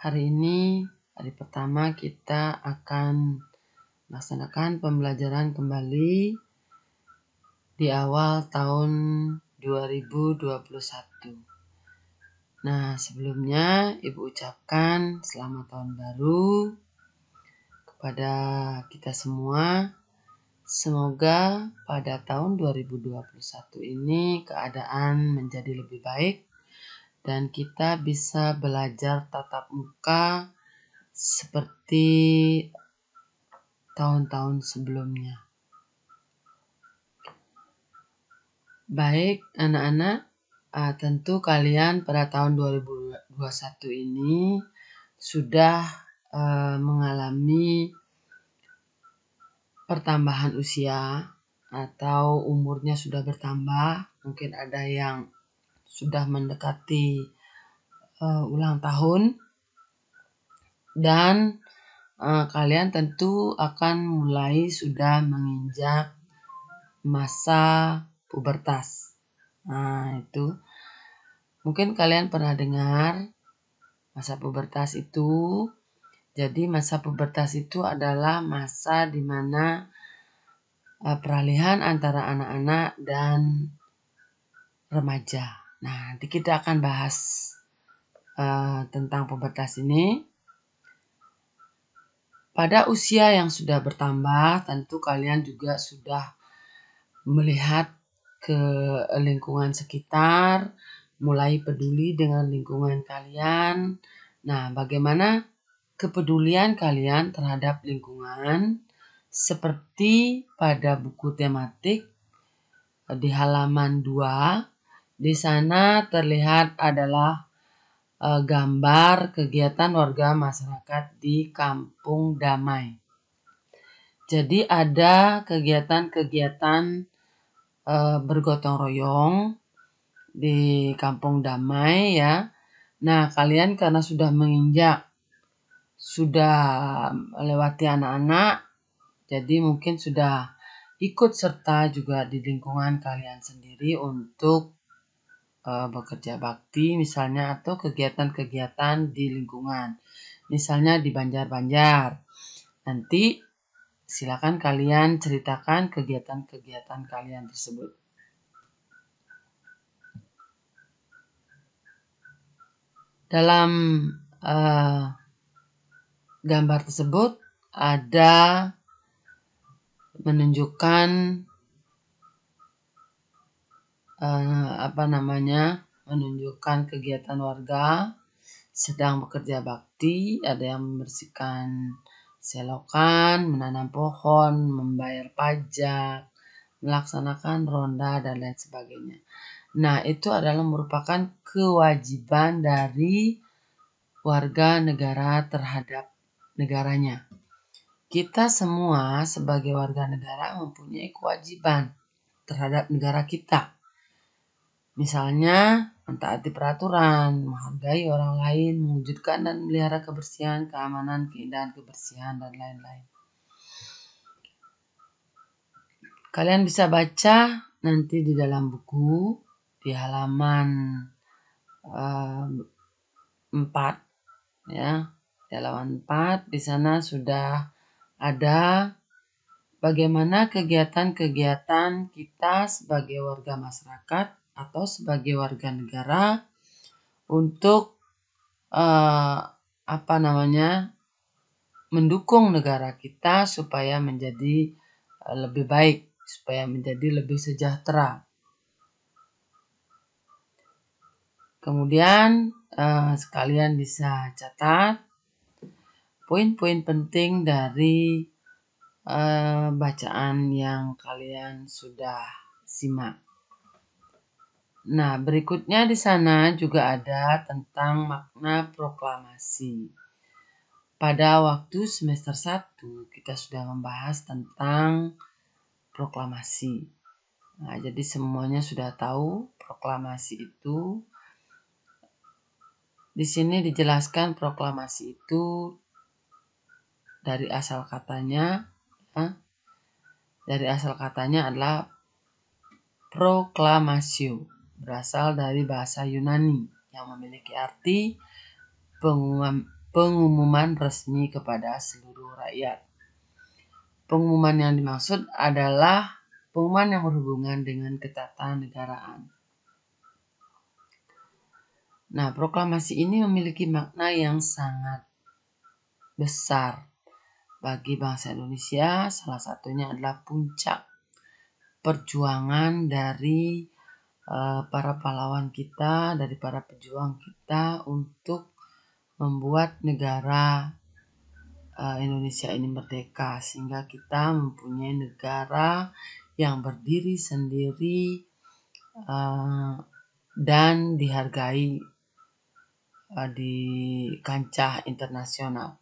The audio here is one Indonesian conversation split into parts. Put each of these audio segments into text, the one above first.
Hari ini, hari pertama kita akan melaksanakan pembelajaran kembali di awal tahun 2021. Nah, sebelumnya Ibu ucapkan selamat tahun baru kepada kita semua. Semoga pada tahun 2021 ini keadaan menjadi lebih baik dan kita bisa belajar tatap muka seperti tahun-tahun sebelumnya. Baik anak-anak, tentu kalian pada tahun 2021 ini sudah mengalami pertambahan usia atau umurnya sudah bertambah. Mungkin ada yang sudah mendekati ulang tahun dan kalian tentu akan mulai sudah menginjak masa pubertas. Nah, itu mungkin kalian pernah dengar masa pubertas itu. Jadi masa pubertas itu adalah masa di mana peralihan antara anak-anak dan remaja. Nah, nanti kita akan bahas tentang pubertas ini. Pada usia yang sudah bertambah, tentu kalian juga sudah melihat ke lingkungan sekitar, mulai peduli dengan lingkungan kalian. Nah, bagaimana kepedulian kalian terhadap lingkungan? Seperti pada buku tematik di halaman 2, di sana terlihat adalah gambar kegiatan warga masyarakat di Kampung Damai. Jadi ada kegiatan-kegiatan bergotong royong di Kampung Damai ya. Nah, kalian karena sudah melewati anak-anak, jadi mungkin sudah ikut serta juga di lingkungan kalian sendiri untuk bekerja bakti misalnya atau kegiatan-kegiatan di lingkungan. Misalnya di Banjar-Banjar. Nanti silakan kalian ceritakan kegiatan-kegiatan kalian tersebut. Dalam gambar tersebut ada menunjukkan menunjukkan kegiatan warga sedang bekerja bakti, ada yang membersihkan selokan, menanam pohon, membayar pajak, melaksanakan ronda dan lain sebagainya. Nah, itu adalah merupakan kewajiban dari warga negara terhadap negaranya. Kita semua sebagai warga negara mempunyai kewajiban terhadap negara kita. Misalnya, mentaati peraturan, menghargai orang lain, mewujudkan dan melihara kebersihan, keamanan, keindahan, kebersihan, dan lain-lain. Kalian bisa baca nanti di dalam buku, di halaman 4, ya. Di halaman 4, di sana sudah ada bagaimana kegiatan-kegiatan kita sebagai warga masyarakat atau sebagai warga negara untuk mendukung negara kita supaya menjadi lebih baik, supaya menjadi lebih sejahtera. Kemudian sekalian bisa catat poin-poin penting dari bacaan yang kalian sudah simak. Nah, berikutnya di sana juga ada tentang makna proklamasi. Pada waktu semester 1 kita sudah membahas tentang proklamasi. Nah, jadi semuanya sudah tahu proklamasi itu. Di sini dijelaskan proklamasi itu dari asal katanya. Dari asal katanya adalah proklamasio, berasal dari bahasa Yunani yang memiliki arti pengumuman resmi kepada seluruh rakyat. Pengumuman yang dimaksud adalah pengumuman yang berhubungan dengan ketatanegaraan. Nah, proklamasi ini memiliki makna yang sangat besar bagi bangsa Indonesia. Salah satunya adalah puncak perjuangan dari para pahlawan kita, dari para pejuang kita untuk membuat negara Indonesia ini merdeka, sehingga kita mempunyai negara yang berdiri sendiri dan dihargai di kancah internasional.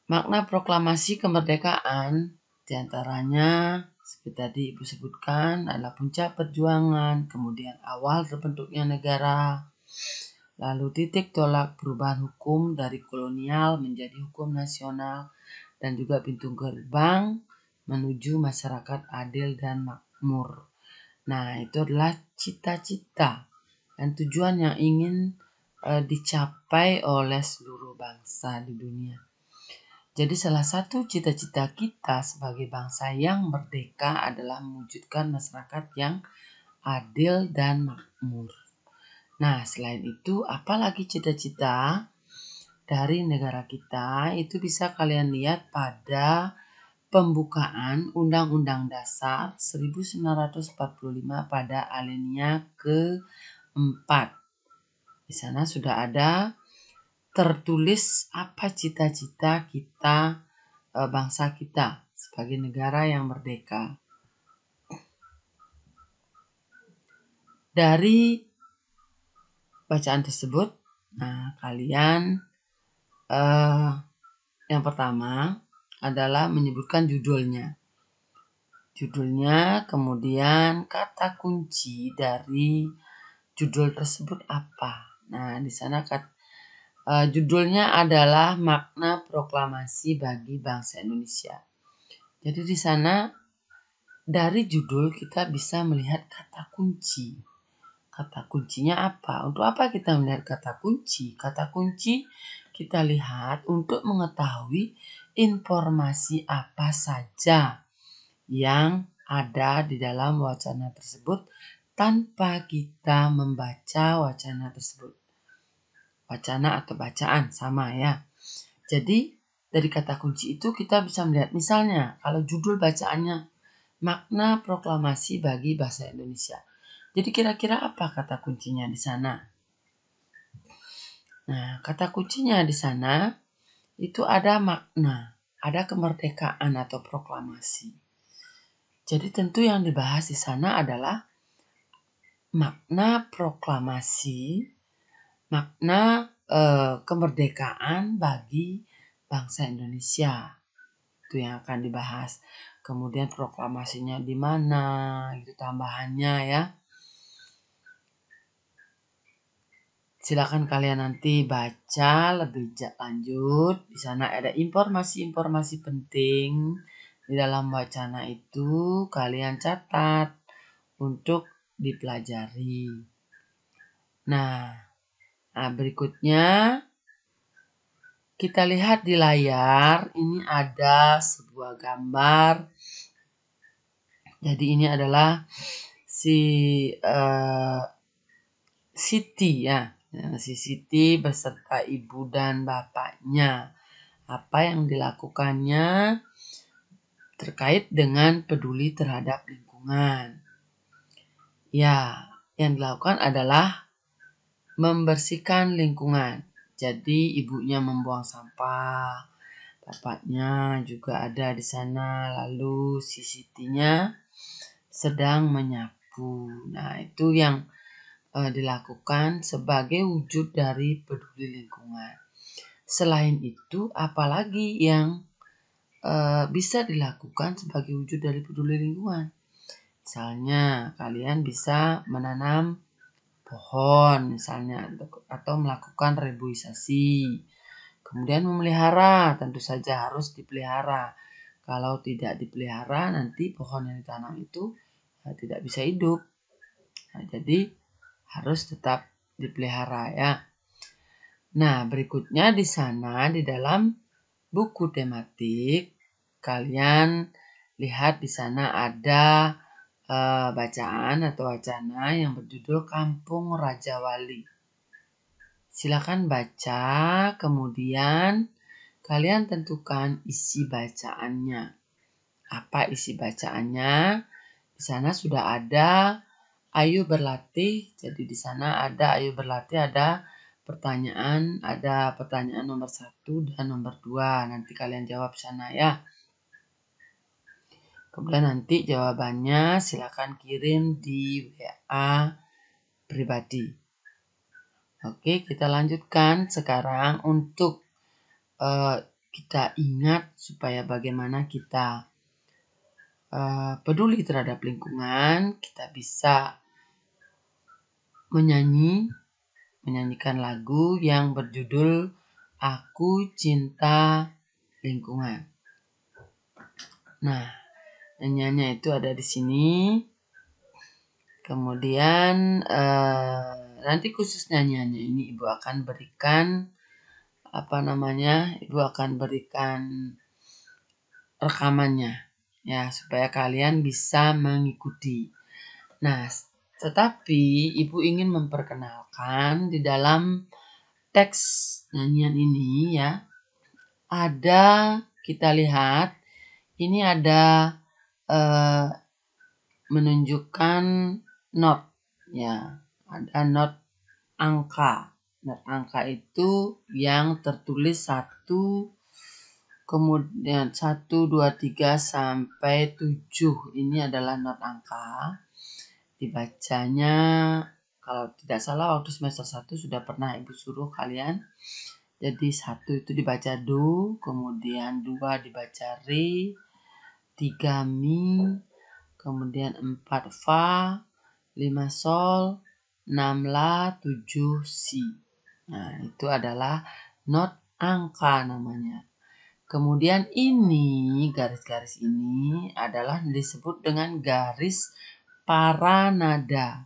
Makna proklamasi kemerdekaan diantaranya seperti tadi Ibu sebutkan adalah puncak perjuangan, kemudian awal terbentuknya negara, lalu titik tolak perubahan hukum dari kolonial menjadi hukum nasional, dan juga pintu gerbang menuju masyarakat adil dan makmur. Nah, itu adalah cita-cita dan tujuan yang ingin dicapai oleh seluruh bangsa di dunia. Jadi salah satu cita-cita kita sebagai bangsa yang merdeka adalah mewujudkan masyarakat yang adil dan makmur. Nah, selain itu, apalagi cita-cita dari negara kita itu bisa kalian lihat pada pembukaan Undang-Undang Dasar 1945 pada alinea ke-4. Di sana sudah ada tertulis apa cita-cita kita, bangsa kita sebagai negara yang merdeka. Dari bacaan tersebut, nah kalian yang pertama adalah menyebutkan judulnya. Judulnya, kemudian kata kunci dari judul tersebut apa. Nah, di sana judulnya adalah makna proklamasi bagi bangsa Indonesia. Jadi di sana dari judul kita bisa melihat kata kunci. Kata kuncinya apa? Untuk apa kita melihat kata kunci? Kata kunci kita lihat untuk mengetahui informasi apa saja yang ada di dalam wacana tersebut tanpa kita membaca wacana tersebut. Wacana atau bacaan sama ya. Jadi dari kata kunci itu kita bisa melihat, misalnya kalau judul bacaannya makna proklamasi bagi bahasa Indonesia. Jadi kira-kira apa kata kuncinya di sana? Nah, kata kuncinya di sana itu ada makna, ada kemerdekaan atau proklamasi. Jadi tentu yang dibahas di sana adalah makna proklamasi, makna kemerdekaan bagi bangsa Indonesia. Itu yang akan dibahas. Kemudian proklamasinya di mana, itu tambahannya ya. Silakan kalian nanti baca lebih lanjut. Di sana ada informasi-informasi penting di dalam wacana itu, kalian catat untuk dipelajari. Nah, berikutnya kita lihat di layar, ini ada sebuah gambar. Jadi ini adalah Siti ya. Si Siti beserta ibu dan bapaknya. Apa yang dilakukannya terkait dengan peduli terhadap lingkungan. Ya, yang dilakukan adalah membersihkan lingkungan. Jadi ibunya membuang sampah, bapaknya juga ada di sana, lalu si Sitinya sedang menyapu. Nah, itu yang dilakukan sebagai wujud dari peduli lingkungan. Selain itu, apalagi yang bisa dilakukan sebagai wujud dari peduli lingkungan? Misalnya, kalian bisa menanam pohon misalnya, atau melakukan reboisasi. Kemudian memelihara, tentu saja harus dipelihara. Kalau tidak dipelihara, nanti pohon yang ditanam itu tidak bisa hidup. Nah, jadi harus tetap dipelihara ya. Nah, berikutnya di sana di dalam buku tematik kalian lihat di sana ada bacaan atau wacana yang berjudul Kampung Raja Wali. Silakan baca, kemudian kalian tentukan isi bacaannya. Apa isi bacaannya? Di sana sudah ada ayo berlatih. Jadi di sana ada ayo berlatih, ada pertanyaan nomor 1 dan nomor 2. Nanti kalian jawab sana ya. Kemudian nanti jawabannya silakan kirim di WA pribadi. Oke, kita lanjutkan sekarang untuk kita ingat supaya bagaimana kita peduli terhadap lingkungan. Kita bisa menyanyikan lagu yang berjudul Aku Cinta Lingkungan. Nah, nyanyiannya itu ada di sini. Kemudian nanti khusus nyanyiannya ini Ibu akan berikan Ibu akan berikan rekamannya ya supaya kalian bisa mengikuti. Nah, tetapi Ibu ingin memperkenalkan di dalam teks nyanyian ini ya. Kita lihat ini ada menunjukkan not ya. Ada not angka. Not angka itu yang tertulis 1, kemudian 1, 2, 3 sampai 7. Ini adalah not angka. Dibacanya kalau tidak salah waktu semester 1 sudah pernah Ibu suruh kalian. Jadi 1 itu dibaca do, kemudian 2 dibaca re, 3 mi, kemudian 4 fa, 5 sol, 6 la, 7 si. Nah, itu adalah not angka namanya. Kemudian ini, garis-garis ini adalah disebut dengan garis paranada.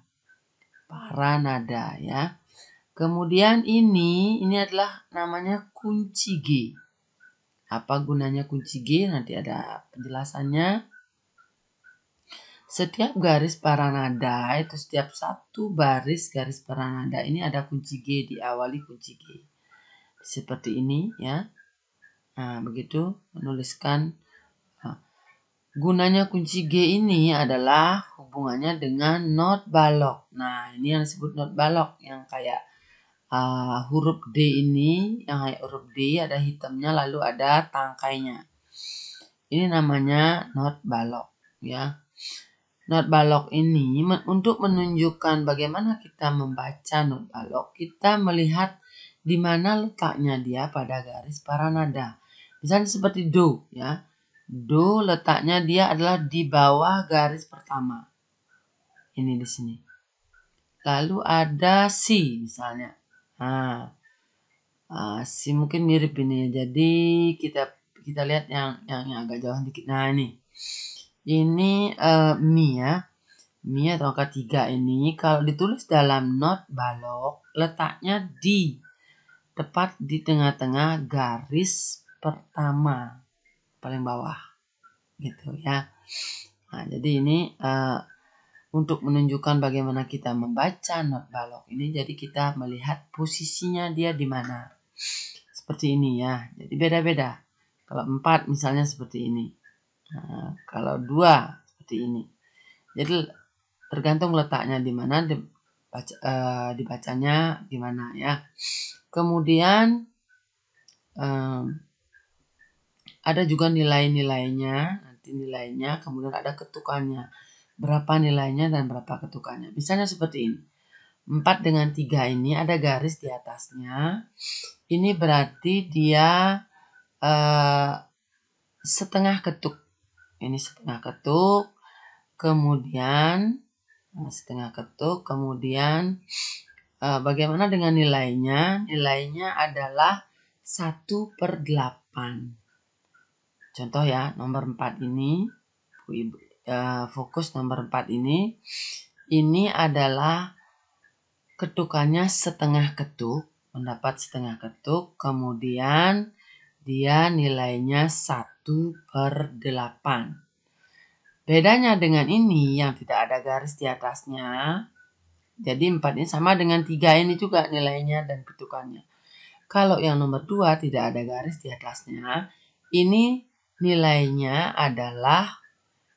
Paranada ya. Kemudian ini adalah namanya kunci G. Apa gunanya kunci G? Nanti ada penjelasannya. Setiap garis paranada itu setiap satu baris garis paranada ini ada kunci G, diawali kunci G. Seperti ini ya. Nah, begitu menuliskan. Gunanya kunci G ini adalah hubungannya dengan not balok. Nah, ini yang disebut not balok yang kayak huruf D ini, yang kayak huruf D ada hitamnya lalu ada tangkainya. Ini namanya not balok ya. Not balok ini untuk menunjukkan bagaimana kita membaca not balok, kita melihat di mana letaknya dia pada garis paranada. Misalnya seperti do ya. Do letaknya dia adalah di bawah garis pertama. Ini di sini. Lalu ada si misalnya. Nah, si mungkin mirip ini ya. Jadi kita lihat yang agak jauh dikit. Nah, ini mi ya. Mi atau angka 3 ini kalau ditulis dalam not balok letaknya tepat di tengah-tengah garis pertama paling bawah gitu ya. Nah, jadi ini untuk menunjukkan bagaimana kita membaca not balok ini, jadi kita melihat posisinya dia di mana. Seperti ini ya. Jadi beda-beda. Kalau 4 misalnya seperti ini. Nah, kalau 2 seperti ini. Jadi tergantung letaknya di mana, dibacanya gimana ya. Kemudian ada juga nilai-nilainya, nanti nilainya, kemudian ada ketukannya. Berapa nilainya dan berapa ketukannya. Misalnya seperti ini. 4 dengan 3 ini ada garis di atasnya. Ini berarti dia setengah ketuk. Ini setengah ketuk. Kemudian setengah ketuk. Kemudian bagaimana dengan nilainya? Nilainya adalah 1/8. Contoh ya, nomor 4 ini. Fokus nomor 4 ini. Ini adalah ketukannya setengah ketuk, mendapat setengah ketuk, kemudian dia nilainya 1/8. Bedanya dengan ini yang tidak ada garis di atasnya, jadi 4 ini sama dengan 3 ini juga nilainya dan ketukannya. Kalau yang nomor 2 tidak ada garis di atasnya, ini nilainya adalah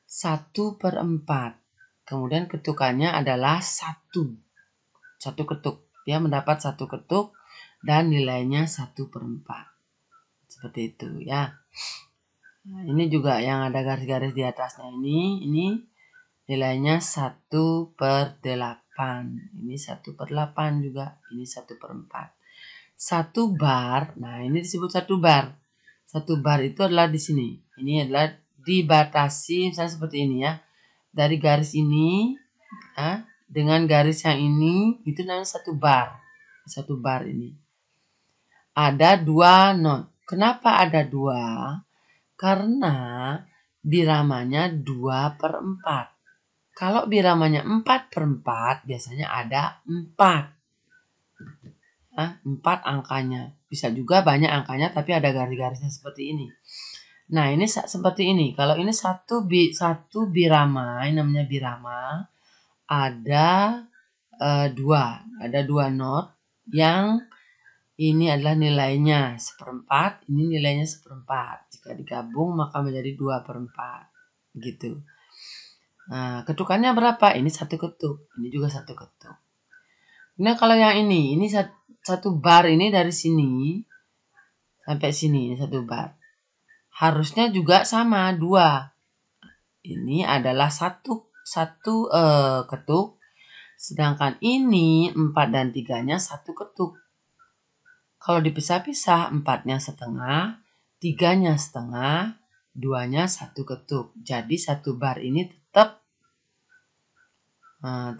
1/4. Kemudian ketukannya adalah 1 ketuk. Dia mendapat 1 ketuk dan nilainya 1/4. Seperti itu ya. Nah, ini juga yang ada garis-garis di atasnya ini nilainya 1/8. Ini 1/8 juga. Ini 1/4. 1 bar, nah ini disebut 1 bar. 1 bar itu adalah di sini. Ini adalah dibatasi misalnya seperti ini ya. Dari garis ini ya, dengan garis yang ini itu namanya 1 bar. 1 bar ini. Ada 2 not. Kenapa ada 2? Karena biramanya 2/4. Kalau biramanya 4/4 biasanya ada 4. 4 angkanya. Bisa juga banyak angkanya tapi ada garis-garisnya seperti ini. Nah, ini seperti ini. Kalau ini satu birama, ini namanya birama, ada 2 not yang ini adalah nilainya 1/4, ini nilainya 1/4. Jika digabung maka menjadi 2/4. Gitu. Nah, ketukannya berapa? Ini 1 ketuk, ini juga 1 ketuk. Nah, kalau yang ini 1 bar ini dari sini sampai sini 1 bar. Harusnya juga sama 2. Ini adalah 1 ketuk. Sedangkan ini 4 dan 3-nya 1 ketuk. Kalau dipisah-pisah 4-nya setengah, 3-nya setengah, 2-nya 1 ketuk. Jadi 1 bar ini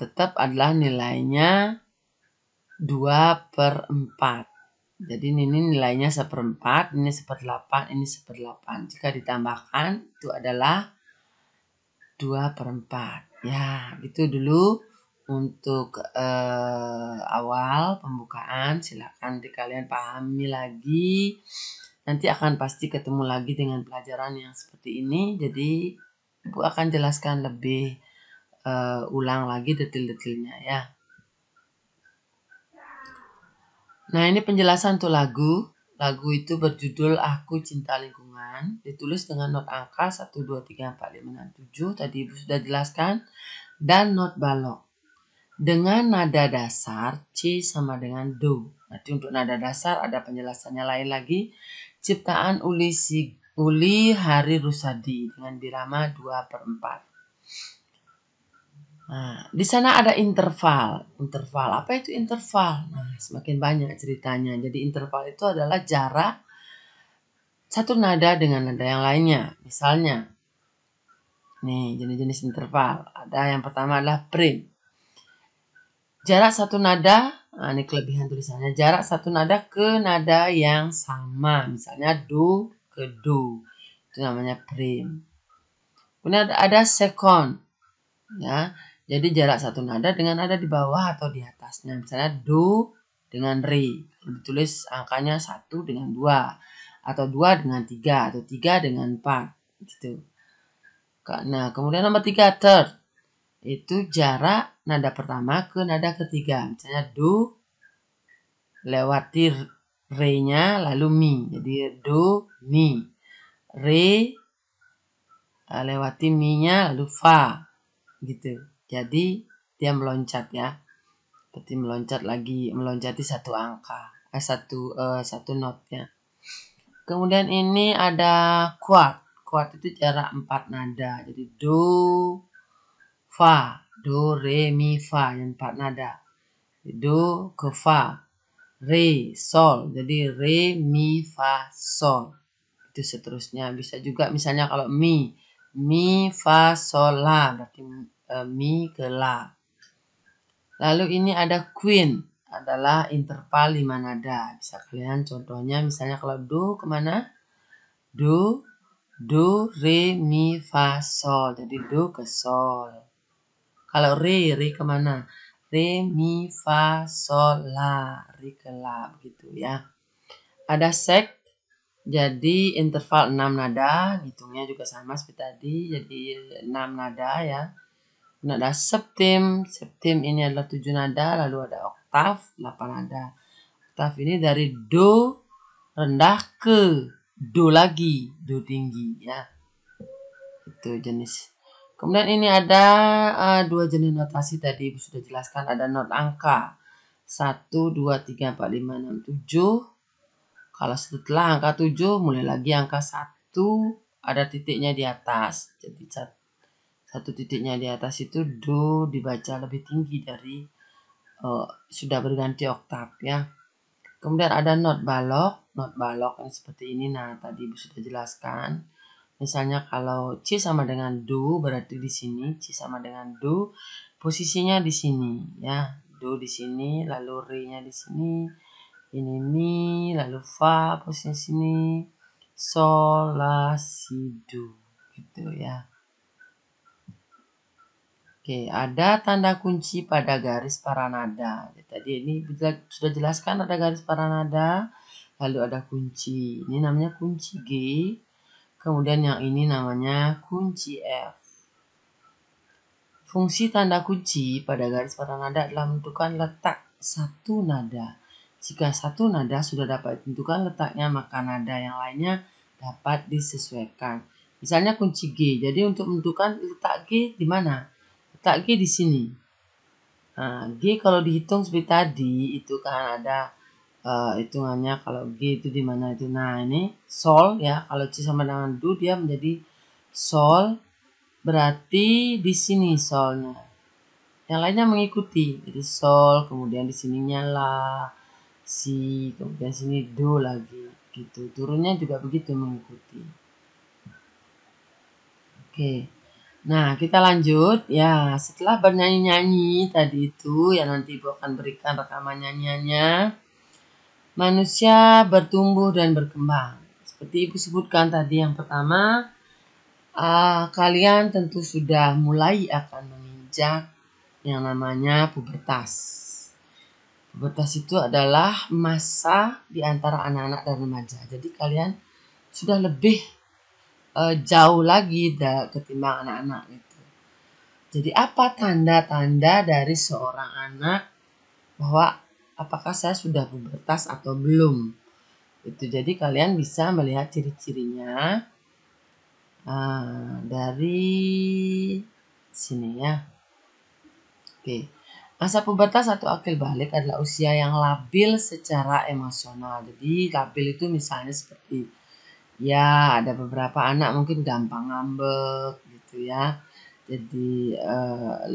tetap adalah nilainya 2/4. Jadi ini nilainya 1/4, ini 1/8, ini 1/8. Jika ditambahkan itu adalah 2/4. Ya, itu dulu untuk awal pembukaan. Silakan kalian pahami lagi. Nanti akan pasti ketemu lagi dengan pelajaran yang seperti ini. Jadi Ibu akan jelaskan lebih ulang lagi detail-detailnya ya. Nah, ini penjelasan untuk lagu. Lagu itu berjudul Aku Cinta Lingkungan. Ditulis dengan not angka 1, 2, 3, 4, 5, 6, 7. Tadi Ibu sudah jelaskan. Dan not balok. Dengan nada dasar C sama dengan Do. Nanti untuk nada dasar ada penjelasannya lain lagi. Ciptaan Uli Hari Rusadi dengan birama 2/4. Nah, di sana ada interval. Interval, apa itu interval? Nah, semakin banyak ceritanya. Jadi interval itu adalah jarak satu nada dengan nada yang lainnya. Misalnya, nih jenis-jenis interval. Ada yang pertama adalah prim. Jarak satu nada, nah ini kelebihan tulisannya. Jarak satu nada ke nada yang sama. Misalnya do ke do. Itu namanya prim. Kemudian ada second. Ya, jadi jarak satu nada dengan nada di bawah atau di atasnya. Misalnya do dengan re. Ditulis angkanya 1 dengan 2. Atau 2 dengan 3. Atau 3 dengan 4. Gitu. Nah, kemudian nomor 3 third. Itu jarak nada pertama ke nada ketiga. Misalnya do lewati re-nya lalu mi. Jadi do mi. Re lewati mi-nya lalu fa. Gitu. Jadi dia meloncat ya. Seperti meloncati satu angka. Satu notnya. Kemudian ini ada quart. Quart itu jarak 4 nada. Jadi do, fa, do, re, mi, fa yang 4 nada. Do ke fa, re, sol. Jadi re, mi, fa, sol. Itu seterusnya. Bisa juga misalnya kalau mi, fa, sol, la. Berarti mi ke la. Lalu ini ada queen. Adalah interval 5 nada. Bisa kalian contohnya misalnya kalau do kemana? Do, re, mi, fa, sol. Jadi do ke sol. Kalau re kemana? re, mi, fa, sol, la, ri ke la, begitu ya. Ada sek, jadi interval 6 nada, hitungnya juga sama seperti tadi, jadi 6 nada ya. Nada septim, septim ini adalah 7 nada, lalu ada oktav, 8 nada. Oktav ini dari do rendah ke do lagi, do tinggi ya. Itu jenis. Kemudian ini ada dua jenis notasi tadi sudah jelaskan, ada not angka 1, 2, 3, 4, 5, 6, 7. Kalau setelah angka 7 mulai lagi angka 1, ada titiknya di atas. Jadi satu titiknya di atas itu do dibaca lebih tinggi dari sudah berganti oktav ya. Kemudian ada not balok yang seperti ini. Nah, tadi Ibu sudah jelaskan. Misalnya kalau C sama dengan do, berarti di sini C sama dengan do, posisinya di sini ya. Do di sini, lalu re-nya di sini. Ini mi, lalu fa posisinya sini. Sol, la, si, do. Gitu ya. Oke, ada tanda kunci pada garis para nada. Tadi ini sudah jelaskan ada garis para nada, lalu ada kunci. Ini namanya kunci G. Kemudian yang ini namanya kunci F. Fungsi tanda kunci pada garis para nada adalah menentukan letak satu nada. Jika satu nada sudah dapat ditentukan letaknya, maka nada yang lainnya dapat disesuaikan. Misalnya kunci G. Jadi untuk menentukan letak G di mana? Letak G di sini. Nah, G kalau dihitung seperti tadi itu kan ada hitungannya kalau G itu di mana itu. Nah, ini sol ya. Kalau C sama dengan do dia menjadi sol. Berarti di sini solnya. Yang lainnya mengikuti. Jadi sol, kemudian di sininya la, si, kemudian sini do lagi. Gitu. Turunnya juga begitu mengikuti. Oke. Nah, kita lanjut. Ya, setelah bernyanyi-nyanyi tadi itu, ya nanti Ibu akan berikan rekaman nyanyiannya. Manusia bertumbuh dan berkembang. Seperti Ibu sebutkan tadi yang pertama, kalian tentu sudah mulai akan menginjak yang namanya pubertas. Pubertas itu adalah masa di antara anak-anak dan remaja. Jadi kalian sudah lebih jauh lagi ketimbang anak-anak itu. Jadi apa tanda-tanda dari seorang anak bahwa apakah saya sudah pubertas atau belum? Itu jadi kalian bisa melihat ciri-cirinya dari sini ya. Oke. Masa pubertas atau akil balik adalah usia yang labil secara emosional. Jadi labil itu misalnya seperti ya ada beberapa anak mungkin gampang ngambek gitu ya. Jadi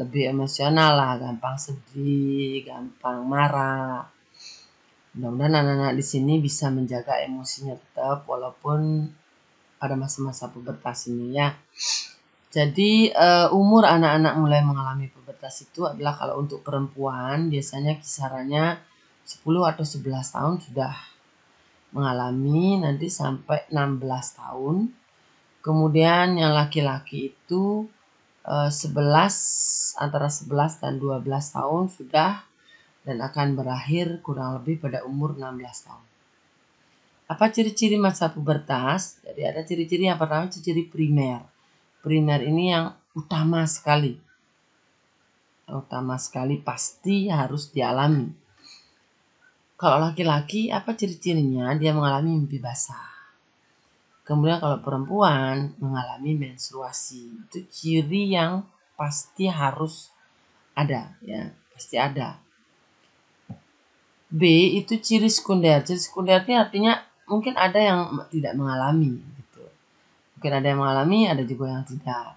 lebih emosional lah, gampang sedih, gampang marah. Mudah-mudahan anak-anak di sini bisa menjaga emosinya tetap walaupun pada masa-masa pubertas ini ya. Jadi umur anak-anak mulai mengalami pubertas itu adalah kalau untuk perempuan biasanya kisarannya 10 atau 11 tahun sudah mengalami, nanti sampai 16 tahun. Kemudian yang laki-laki itu antara 11 dan 12 tahun sudah dan akan berakhir kurang lebih pada umur 16 tahun. Apa ciri-ciri masa pubertas? Jadi ada ciri-ciri yang pertama ciri primer. Primer ini yang utama sekali. Utama sekali pasti harus dialami. Kalau laki-laki apa ciri-cirinya? Dia mengalami mimpi basah. Kemudian kalau perempuan mengalami menstruasi. Itu ciri yang pasti harus ada ya, pasti ada. B itu ciri sekunder. Ciri sekunder ini artinya mungkin ada yang tidak mengalami gitu. Mungkin ada yang mengalami, ada juga yang tidak.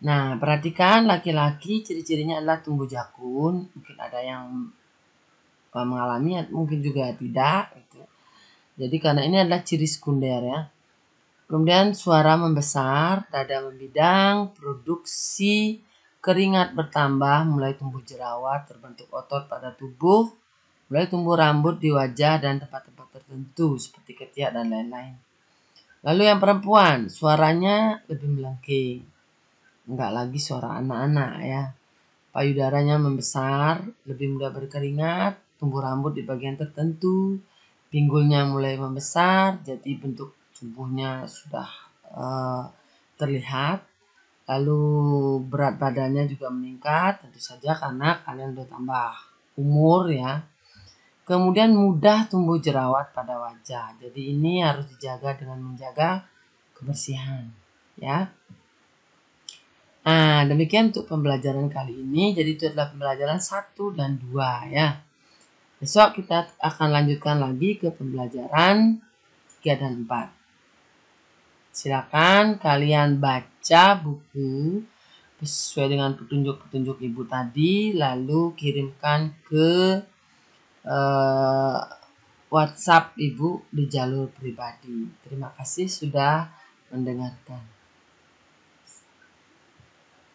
Nah, perhatikan laki-laki ciri-cirinya adalah tumbuh jakun, mungkin ada yang mengalami, mungkin juga tidak gitu. Jadi karena ini adalah ciri sekunder ya. Kemudian suara membesar, dada membidang, produksi keringat bertambah, mulai tumbuh jerawat, terbentuk otot pada tubuh, mulai tumbuh rambut di wajah dan tempat-tempat tertentu seperti ketiak dan lain-lain. Lalu yang perempuan, suaranya lebih melengking. Enggak lagi suara anak-anak ya. payudaranya membesar, lebih mudah berkeringat, tumbuh rambut di bagian tertentu, pinggulnya mulai membesar, jadi bentuk tubuhnya sudah terlihat. Lalu berat badannya juga meningkat, tentu saja karena kalian sudah tambah umur ya. Kemudian mudah tumbuh jerawat pada wajah. Jadi ini harus dijaga dengan menjaga kebersihan ya. Nah, demikian untuk pembelajaran kali ini. Jadi itu adalah pembelajaran 1 dan 2 ya. Besok kita akan lanjutkan lagi ke pembelajaran 3 dan 4. Silakan kalian baca buku sesuai dengan petunjuk-petunjuk Ibu tadi, lalu kirimkan ke WhatsApp Ibu di jalur pribadi. Terima kasih sudah mendengarkan.